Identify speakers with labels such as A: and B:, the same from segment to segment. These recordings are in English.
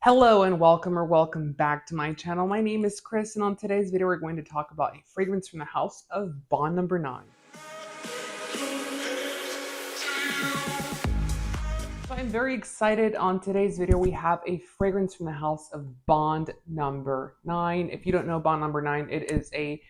A: Hello and welcome back to my channel. My name is Chris, and on today's video we're going to talk about a fragrance from the house of Bond number 9. So I'm very excited. On today's video we have a fragrance from the house of Bond number 9. If you don't know Bond number 9, it is a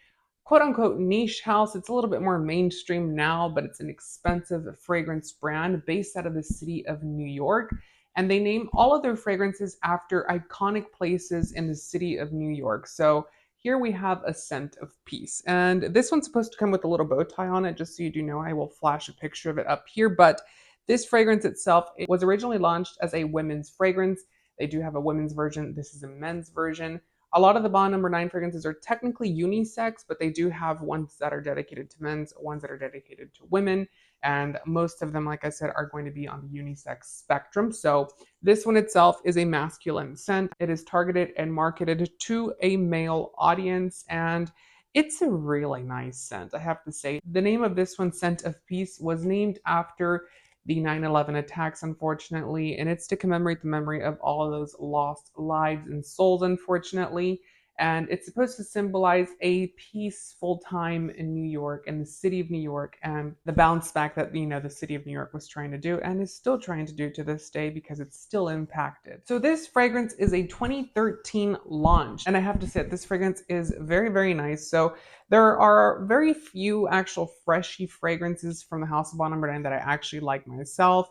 A: quote-unquote niche house. It's a little bit more mainstream now, but it's an expensive fragrance brand based out of the city of New York. And they name all of their fragrances after iconic places in the city of New York. So here we have a scent of peace. And this one's supposed to come with a little bow tie on it, just so you do know. I will flash a picture of it up here. But this fragrance itself, it was originally launched as a women's fragrance. They do have a women's version. This is a men's version. A lot of the Bond number 9 fragrances are technically unisex, but they do have ones that are dedicated to men's, ones that are dedicated to women, and most of them, like I said, are going to be on the unisex spectrum. So this one itself is a masculine scent. It is targeted and marketed to a male audience, and it's a really nice scent, I have to say. The name of this one, Scent of Peace, was named after the 9/11 attacks, unfortunately, and it's to commemorate the memory of all of those lost lives and souls, unfortunately. And it's supposed to symbolize a peaceful time in New York and the city of New York and the bounce back that, the city of New York was trying to do and is still trying to do to this day because it's still impacted. So this fragrance is a 2013 launch, and I have to say that this fragrance is very, very nice. So there are very few actual freshy fragrances from the House of Bond number 9 that I actually like myself,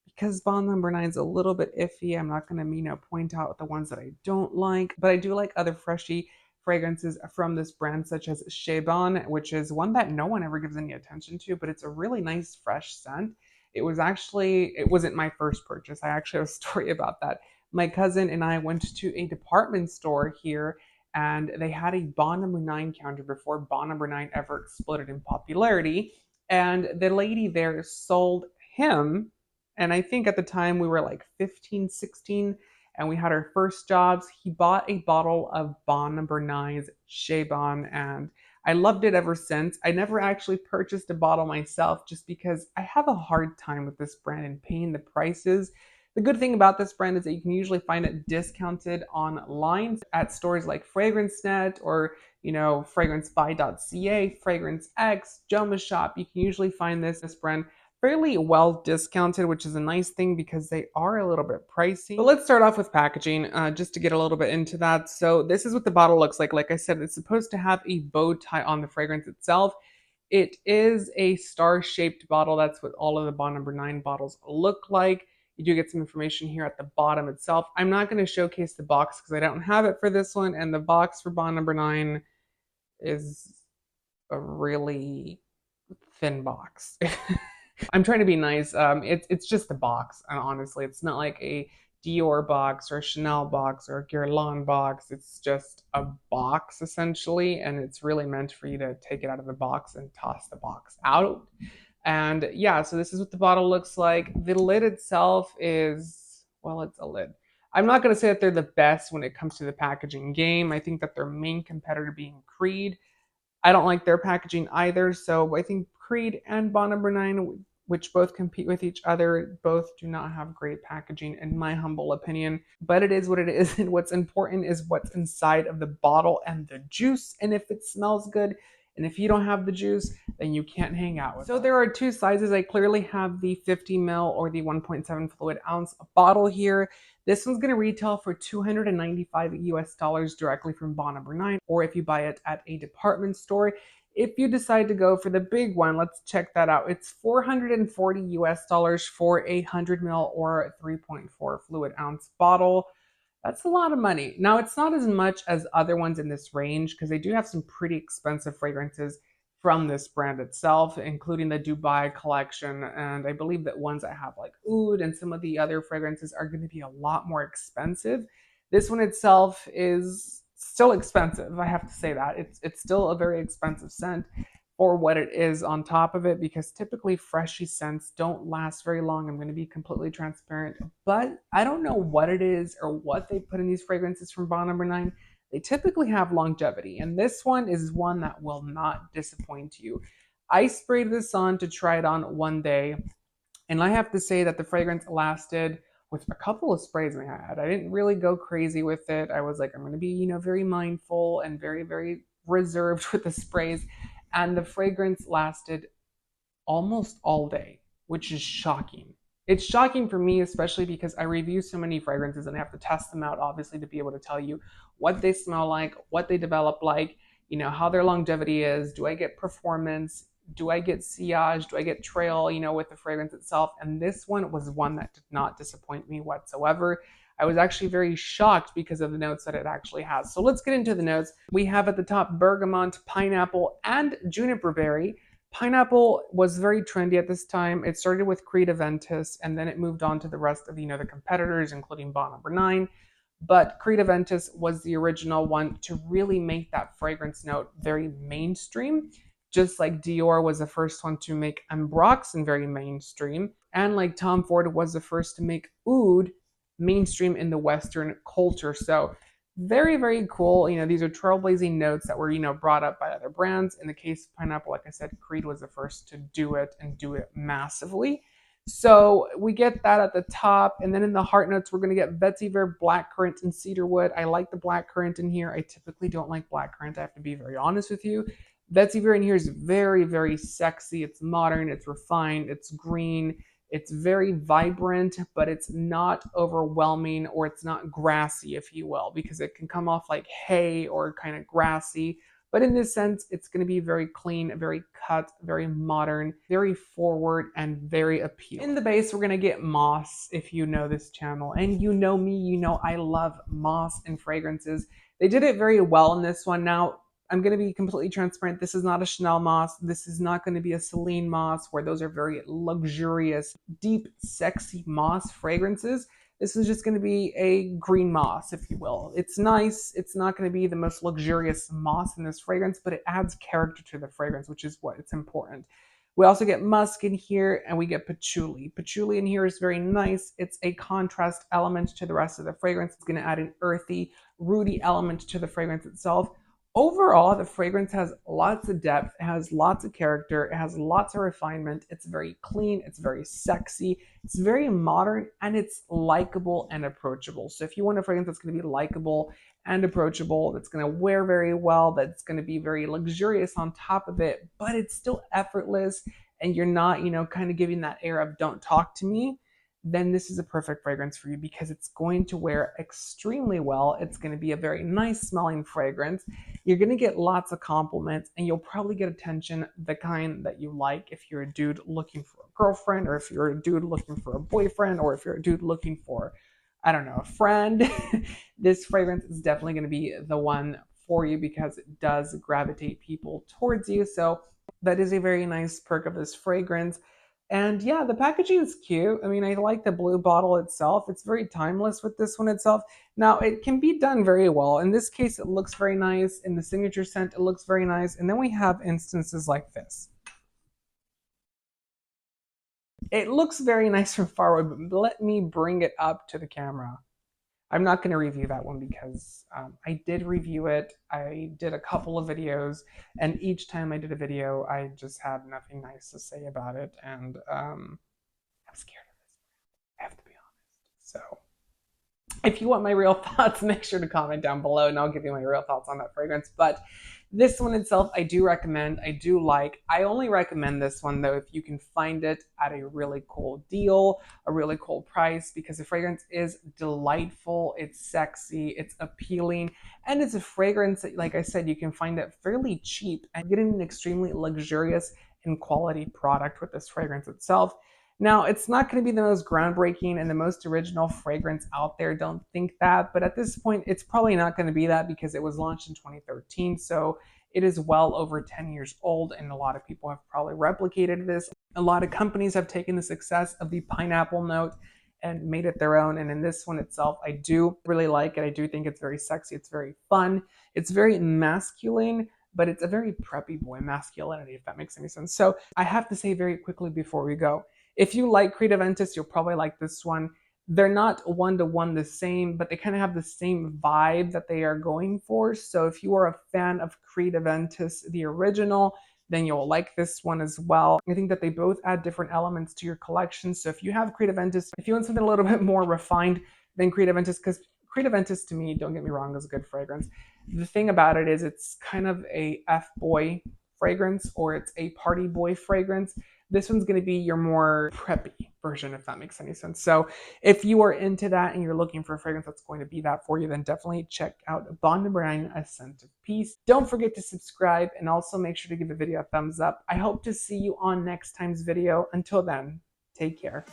A: because Bond number 9 is a little bit iffy. I'm not going to, point out the ones that I don't like, but I do like other freshy fragrances from this brand, such as Chez Bon, which is one that no one ever gives any attention to, but it's a really nice fresh scent. It wasn't my first purchase. I actually have a story about that. My cousin and I went to a department store here, and they had a Bond number 9 counter before Bond number 9 ever exploded in popularity. And the lady there sold him, and I think at the time we were like 15, 16, and we had our first jobs. He bought a bottle of Bond number 9's Chez Bon, and I loved it ever since. I never actually purchased a bottle myself just because I have a hard time with this brand and paying the prices. The good thing about this brand is that you can usually find it discounted online at stores like FragranceNet or, FragranceBuy.ca, Fragrance X, Joma Shop. You can usually find this brand fairly well discounted, which is a nice thing because they are a little bit pricey. But let's start off with packaging, just to get a little bit into that. So this is what the bottle looks like. Like I said, it's supposed to have a bow tie on the fragrance itself. It is a star-shaped bottle. That's what all of the Bond number 9 bottles look like. You do get some information here at the bottom itself. I'm not going to showcase the box because I don't have it for this one, and the box for Bond number 9 is a really thin box. I'm trying to be nice. It's just a box, and honestly, it's not like a Dior box or a Chanel box or a Guerlain box. It's just a box essentially, and it's really meant for you to take it out of the box and toss the box out. And yeah, so this is what the bottle looks like. The lid itself is, well, it's a lid. I'm not going to say that they're the best when it comes to the packaging game. I think that their main competitor being Creed, I don't like their packaging either. So I think Creed and Bond number 9, which both compete with each other, both do not have great packaging in my humble opinion. But it is what it is, and what's important is what's inside of the bottle and the juice. And if it smells good, and if you don't have the juice, then you can't hang out with it. So there are two sizes. I clearly have the 50 ml or the 1.7 fluid ounce bottle here. This one's going to retail for $295 US directly from Bond number 9, or if you buy it at a department store. If you decide to go for the big one, let's check that out. It's $440 US for a 100 ml or 3.4 fluid ounce bottle. That's a lot of money. Now, it's not as much as other ones in this range because they do have some pretty expensive fragrances from this brand itself, including the Dubai collection. And I believe that ones that have like oud and some of the other fragrances are going to be a lot more expensive. This one itself is still expensive. I have to say that. It's still a very expensive scent for what it is on top of it, because typically freshy scents don't last very long. I'm going to be completely transparent, but I don't know what it is or what they put in these fragrances from Bond number 9. They typically have longevity, and this one is one that will not disappoint you. I sprayed this on to try it on one day, and I have to say that the fragrance lasted with a couple of sprays I had. I didn't really go crazy with it. I was like, I'm going to be, very mindful and very, very reserved with the sprays. And the fragrance lasted almost all day, which is shocking. It's shocking for me, especially because I review so many fragrances and I have to test them out, obviously, to be able to tell you what they smell like, what they develop like, how their longevity is. Do I get performance? Do I get sillage? Do I get trail, with the fragrance itself? And this one was one that did not disappoint me whatsoever. I was actually very shocked because of the notes that it actually has. So let's get into the notes. We have at the top bergamot, pineapple, and juniper berry. Pineapple was very trendy at this time. It started with Creed Aventus, and then it moved on to the rest of the competitors, including Bond Number 9. But Creed Aventus was the original one to really make that fragrance note very mainstream, just like Dior was the first one to make Ambroxan very mainstream, and like Tom Ford was the first to make oud mainstream in the Western culture. So very, very cool. These are trailblazing notes that were, brought up by other brands. In the case of pineapple, like I said, Creed was the first to do it and do it massively. So we get that at the top. And then in the heart notes, we're going to get vetiver, blackcurrant, and cedarwood. I like the blackcurrant in here. I typically don't like blackcurrant. I have to be very honest with you. Vetiver in here is very, very sexy. It's modern. It's refined. It's green. It's very vibrant, but it's not overwhelming, or it's not grassy, if you will, because it can come off like hay or kind of grassy. But in this sense, it's going to be very clean, very cut, very modern, very forward, and very appealing. In the base, we're going to get moss. If you know this channel and you know me, you know I love moss and fragrances. They did it very well in this one. Now, I'm going to be completely transparent. This is not a Chanel moss. This is not going to be a Celine moss, where those are very luxurious, deep, sexy moss fragrances. This is just going to be a green moss, if you will. It's nice. It's not going to be the most luxurious moss in this fragrance, but it adds character to the fragrance, which is what it's important. We also get musk in here, and we get patchouli. Patchouli in here is very nice. It's a contrast element to the rest of the fragrance. It's going to add an earthy, rooty element to the fragrance itself. Overall, the fragrance has lots of depth, it has lots of character, it has lots of refinement. It's very clean, it's very sexy, it's very modern, and it's likable and approachable. So if you want a fragrance that's going to be likable and approachable, that's going to wear very well, that's going to be very luxurious on top of it, but it's still effortless, and you're not, kind of giving that air of don't talk to me, then this is a perfect fragrance for you, because it's going to wear extremely well. It's going to be a very nice smelling fragrance. You're going to get lots of compliments, and you'll probably get attention, the kind that you like if you're a dude looking for a girlfriend, or if you're a dude looking for a boyfriend, or if you're a dude looking for, I don't know, a friend. This fragrance is definitely going to be the one for you, because it does gravitate people towards you. So that is a very nice perk of this fragrance. And yeah, the packaging is cute. I mean, I like the blue bottle itself. It's very timeless with this one itself. Now, it can be done very well. In this case, it looks very nice. In the signature scent, it looks very nice. And then we have instances like this. It looks very nice from far away, but let me bring it up to the camera. I'm not going to review that one, because I did review it. I did a couple of videos, and each time I did a video, I just had nothing nice to say about it, and I'm scared of this. I have to be honest. So if you want my real thoughts, make sure to comment down below, and I'll give you my real thoughts on that fragrance. But this one itself, I do recommend. I do like. I only recommend this one, though, if you can find it at a really cool deal, a really cool price, because the fragrance is delightful. It's sexy. It's appealing. And it's a fragrance that, like I said, you can find it fairly cheap and get an extremely luxurious and quality product with this fragrance itself. Now, it's not going to be the most groundbreaking and the most original fragrance out there. Don't think that. But at this point, it's probably not going to be that, because it was launched in 2013. So it is well over 10 years old, and a lot of people have probably replicated this. A lot of companies have taken the success of the pineapple note and made it their own. And in this one itself, I do really like it. I do think it's very sexy. It's very fun. It's very masculine, but it's a very preppy boy masculinity, if that makes any sense. So I have to say very quickly before we go, if you like Creed Aventus, you'll probably like this one. They're not one-to-one the same, but they kind of have the same vibe that they are going for. So if you are a fan of Creed Aventus, the original, then you'll like this one as well. I think that they both add different elements to your collection. So if you have Creative Ventus, if you want something a little bit more refined than Creative Ventus, because Creative Ventus to me, don't get me wrong, is a good fragrance. The thing about it is it's kind of a F-boy fragrance, or it's a party boy fragrance. This one's going to be your more preppy version, if that makes any sense. So if you are into that and you're looking for a fragrance that's going to be that for you, then definitely check out Bond Number 9, A Scent of Peace. Don't forget to subscribe, and also make sure to give the video a thumbs up. I hope to see you on next time's video. Until then, take care.